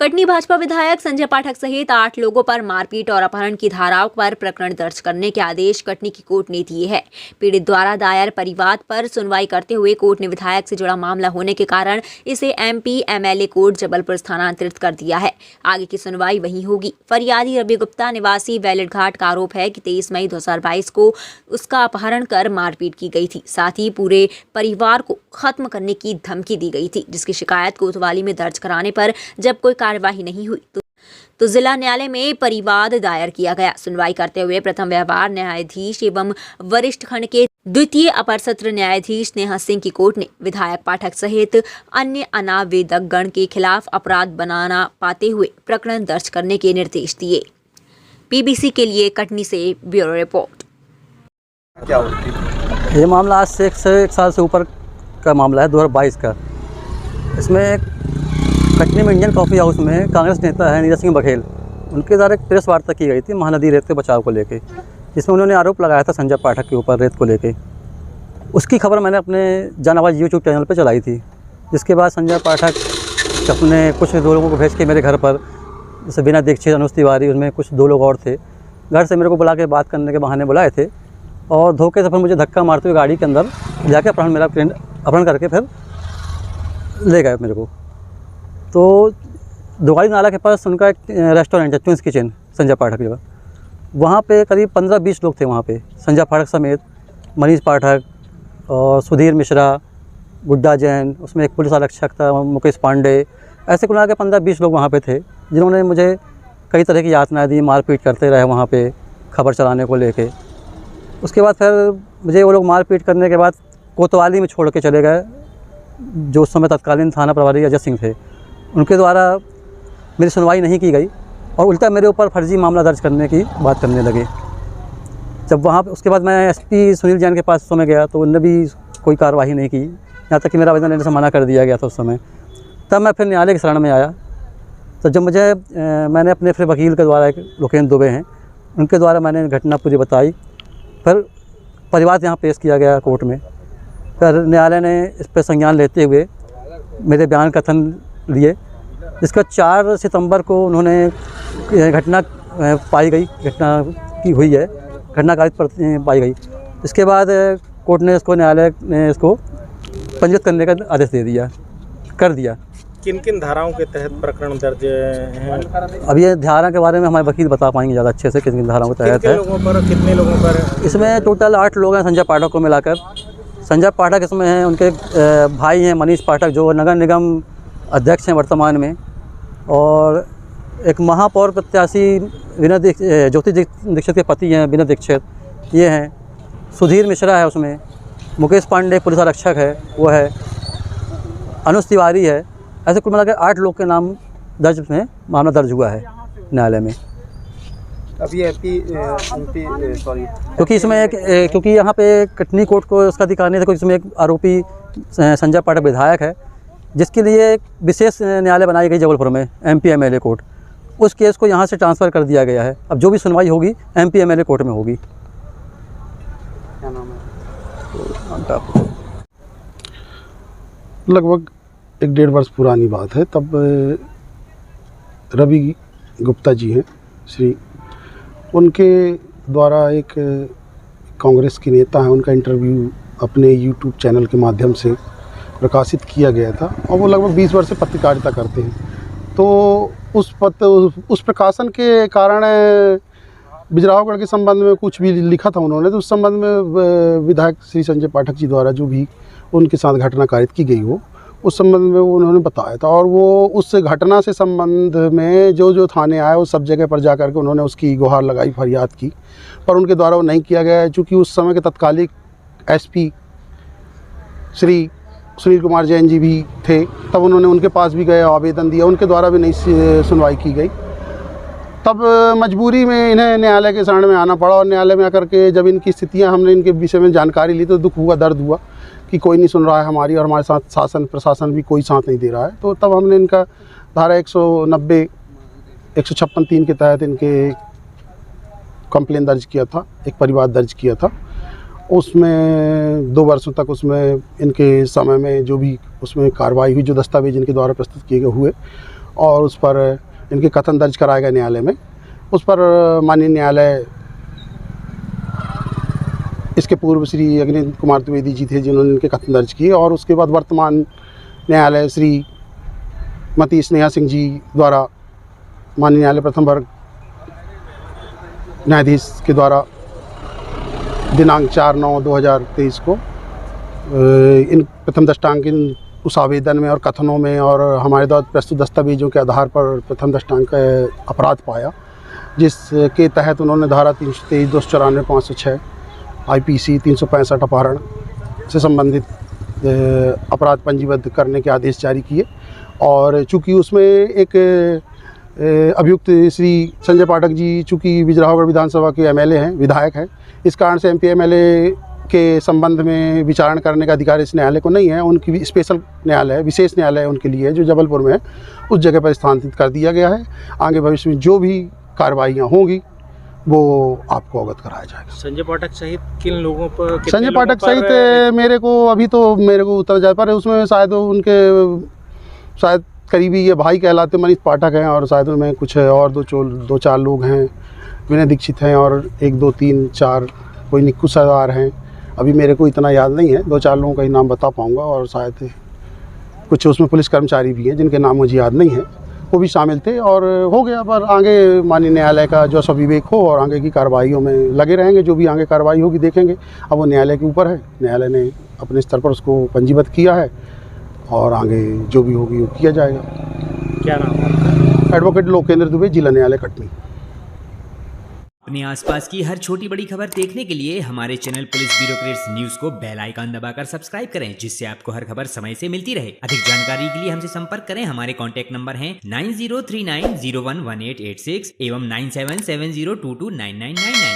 कटनी भाजपा विधायक संजय पाठक सहित 8 लोगों पर मारपीट और अपहरण की धाराओं पर प्रकरण दर्ज करने के आदेश कटनी की कोर्ट ने दिए हैं। पीड़ित द्वारा दायर परिवाद पर सुनवाई करते हुए कोर्ट ने विधायक से जुड़ा मामला होने के कारण इसे एमपी एमएलए कोर्ट जबलपुर स्थानांतरित कर दिया है। आगे की सुनवाई वहीं होगी। फरियादी रवि गुप्ता निवासी वैलेट घाट का आरोप है कि 23 मई 2022 को उसका अपहरण कर मारपीट की गई थी। साथ ही पूरे परिवार को खत्म करने की धमकी दी गई थी, जिसकी शिकायत कोतवाली में दर्ज कराने पर जब कोई कार्यवाही नहीं हुई तो जिला न्यायालय में परिवाद दायर किया गया। सुनवाई करते हुए प्रथम व्यवहार न्यायाधीश एवं वरिष्ठ खंड के द्वितीय अपर सत्र न्यायाधीश स्नेहा सिंह की कोर्ट ने विधायक पाठक सहित अन्य अनावेदक गण के खिलाफ अपराध बनाना पाते हुए प्रकरण दर्ज करने के निर्देश दिए। पीबीसी के लिए कटनी से ब्यूरो रिपोर्ट। क्या ये मामला आज से एक साल से ऊपर का मामला है, 2022 का। इसमें कटनी में इंडियन कॉफ़ी हाउस में कांग्रेस नेता है नीरज सिंह बघेल, उनके द्वारा एक प्रेस वार्ता की गई थी महानदी रेत के बचाव को लेके, जिसमें उन्होंने आरोप लगाया था संजय पाठक के ऊपर रेत को लेके। उसकी खबर मैंने अपने जानाबाज यूट्यूब चैनल पे चलाई थी। जिसके बाद संजय पाठक अपने कुछ 2 लोगों को भेज के मेरे घर पर, जैसे बिना दीक्षित, अनुज तिवारी, उसमें कुछ 2 लोग और थे, घर से मेरे को बुला के बात करने के बहाने बुलाए थे और धोखे से फिर मुझे धक्का मारते हुए गाड़ी के अंदर जाके अपहरण करके फिर ले गए मेरे को। तो दोगाड़ी नाला के पास उनका एक रेस्टोरेंट है, ट्विंस किचन, संजय पाठक जगह। वहाँ पे करीब 15-20 लोग थे वहाँ पे, संजय पाठक समेत मनीष पाठक और सुधीर मिश्रा, गुड्डा जैन, उसमें एक पुलिस आरक्षक था मुकेश पांडे, ऐसे कुल मिला के 15-20 लोग वहाँ पे थे, जिन्होंने मुझे कई तरह की यातनाएं दी, मारपीट करते रहे वहाँ पे खबर चलाने को लेके। उसके बाद फिर मुझे वो लोग मारपीट करने के बाद कोतवाली में छोड़ के चले गए, जो उस समय तत्कालीन थाना प्रभारी अजय सिंह थे। उनके द्वारा मेरी सुनवाई नहीं की गई और उल्टा मेरे ऊपर फर्जी मामला दर्ज करने की बात करने लगे। जब वहाँ उसके बाद मैं एसपी सुनील जैन के पास उस समय गया तो उन्होंने भी कोई कार्रवाई नहीं की, यहाँ तक कि मेरा आवेदन लेने से मना कर दिया गया था उस समय। तब मैं फिर न्यायालय की शरण में आया। तो जब मुझे मैंने अपने फिर वकील के द्वारा, एक लोकेंद्र दुबे हैं, उनके द्वारा मैंने घटना पूरी बताई। फिर परिवाद यहाँ पेश किया गया कोर्ट में। फिर न्यायालय ने इस पर संज्ञान लेते हुए मेरे बयान कथन लिए, जिसका 4 सितंबर को उन्होंने घटना पाई गई, घटना की हुई है, घटना कारित पाई गई। इसके बाद कोर्ट ने इसको, न्यायालय ने इसको पंजीकृत करने का आदेश कर दिया। किन किन धाराओं के तहत प्रकरण दर्ज हैं? अब ये धारा के बारे में हमारे वकील बता पाएंगे ज़्यादा अच्छे से, किन किन धाराओं के तहत है। कितने लोगों पर? इसमें टोटल 8 लोग हैं संजय पाठक को मिलाकर। संजय पाठक इसमें हैं, उनके भाई हैं मनीष पाठक, जो नगर निगम अध्यक्ष हैं वर्तमान में, और एक महापौर प्रत्याशी ज्योति दीक्षित के पति हैं विनय दीक्षित, ये हैं। सुधीर मिश्रा है उसमें, मुकेश पांडे पुलिस आरक्षक है वो है, अनुज तिवारी है। ऐसे कुल मिलाकर 8 लोग के नाम मामला दर्ज हुआ है न्यायालय में। अभी क्योंकि यहाँ पे कटनी कोर्ट को उसका अधिकार नहीं था, क्योंकि इसमें एक आरोपी संजय पाठक विधायक है, जिसके लिए एक विशेष न्यायालय बनाई गई जबलपुर में, एमपी एमएलए कोर्ट। उस केस को यहाँ से ट्रांसफ़र कर दिया गया है। अब जो भी सुनवाई होगी एमपी एमएलए कोर्ट में होगी। क्या नाम है? लगभग 1-1.5 वर्ष पुरानी बात है। तब रवि गुप्ता जी हैं श्री, उनके द्वारा एक कांग्रेस के नेता हैं, उनका इंटरव्यू अपने यूट्यूब चैनल के माध्यम से प्रकाशित किया गया था और वो लगभग 20 वर्ष से पत्रकारिता करते हैं। तो उस प्रकाशन के कारण बिजरावगढ़ के संबंध में कुछ भी लिखा था उन्होंने, तो उस संबंध में विधायक श्री संजय पाठक जी द्वारा जो भी उनके साथ घटना कारित की गई हो, उस संबंध में वो उन्होंने बताया था। और वो उस घटना से संबंध में जो थाने आए उस सब जगह पर जाकर के उन्होंने उसकी गुहार लगाई, फरियाद की, पर उनके द्वारा वो नहीं किया गया, चूँकि उस समय के तत्कालिक एसपी श्री सुनील कुमार जैन जी भी थे। तब उन्होंने उनके पास भी गए, आवेदन दिया, उनके द्वारा भी नहीं सुनवाई की गई। तब मजबूरी में इन्हें न्यायालय के शरण में आना पड़ा और न्यायालय में आकर के जब इनकी स्थितियां हमने इनके विषय में जानकारी ली तो दुख हुआ, दर्द हुआ कि कोई नहीं सुन रहा है हमारी, और हमारे साथ शासन प्रशासन भी कोई साथ नहीं दे रहा है। तो तब हमने इनका धारा 190, 156(3) के तहत इनके कंप्लेन दर्ज किया था, एक परिवाद दर्ज किया था उसमें 2 वर्षों तक उसमें इनके समय में जो भी उसमें कार्रवाई हुई, जो दस्तावेज इनके द्वारा प्रस्तुत किए गए हुए और उस पर इनके कथन दर्ज कराए गए न्यायालय में, उस पर माननीय न्यायालय, इसके पूर्व श्री अग्नि कुमार द्विवेदी जी थे जिन्होंने इनके कथन दर्ज किए, और उसके बाद वर्तमान न्यायालय श्री मती स्नेहा सिंह जी द्वारा माननीय न्यायालय प्रथम वर्ग न्यायाधीश के द्वारा दिनांक 4/9/2023 को इन प्रथम दृष्टांक इन उस आवेदन में और कथनों में और हमारे द्वारा प्रस्तुत दस्तावेजों के आधार पर प्रथम दृष्टांक अपराध पाया, जिसके तहत उन्होंने धारा 323, 294, 506 IPC 365 अपहरण से संबंधित अपराध पंजीबद्ध करने के आदेश जारी किए। और चूँकि उसमें एक अभियुक्त श्री संजय पाठक जी चूँकि बिजरावगढ़ विधानसभा के MLA हैं, विधायक हैं, इस कारण से MP MLA के संबंध में विचारण करने का अधिकार इस न्यायालय को नहीं है। उनकी स्पेशल न्यायालय, विशेष न्यायालय उनके लिए है जो जबलपुर में है, उस जगह पर स्थानांतरित कर दिया गया है। आगे भविष्य में जो भी कार्रवाइयाँ होंगी वो आपको अवगत कराया जाएगा। संजय पाठक सहित किन लोगों पर, कितने संजय लोगों पाठक पर सहित मेरे को उतर जाए पर उसमें शायद करीबी ये भाई कहलाते मनीष पाठक हैं, और शायद उनमें कुछ और 2-4 लोग हैं, विनय दीक्षित हैं, और 1, 2, 3, 4 कोई निक्कू सरदार हैं। अभी मेरे को इतना याद नहीं है, 2-4 लोगों का ही नाम बता पाऊँगा, और शायद कुछ उसमें पुलिस कर्मचारी भी हैं जिनके नाम मुझे याद नहीं है, वो भी शामिल थे। और हो गया, पर आगे माननीय न्यायालय का जो स्वविवेक हो और आगे की कार्रवाइयों में लगे रहेंगे। जो भी आगे कार्रवाई होगी देखेंगे, अब वो न्यायालय के ऊपर है, न्यायालय ने अपने स्तर पर उसको पंजीबद्ध किया है और आगे जो भी होगी वो किया जाएगा। क्या नाम है? एडवोकेट लोकेंद्र दुबे, जिला न्यायालय कटनी। अपने आसपास की हर छोटी बड़ी खबर देखने के लिए हमारे चैनल पुलिस ब्यूरोक्रेट्स न्यूज को बेल आइकन दबाकर सब्सक्राइब करें, जिससे आपको हर खबर समय से मिलती रहे। अधिक जानकारी के लिए हमसे संपर्क करें। हमारे कॉन्टैक्ट नंबर हैं 9039011886 एवं 9770229999।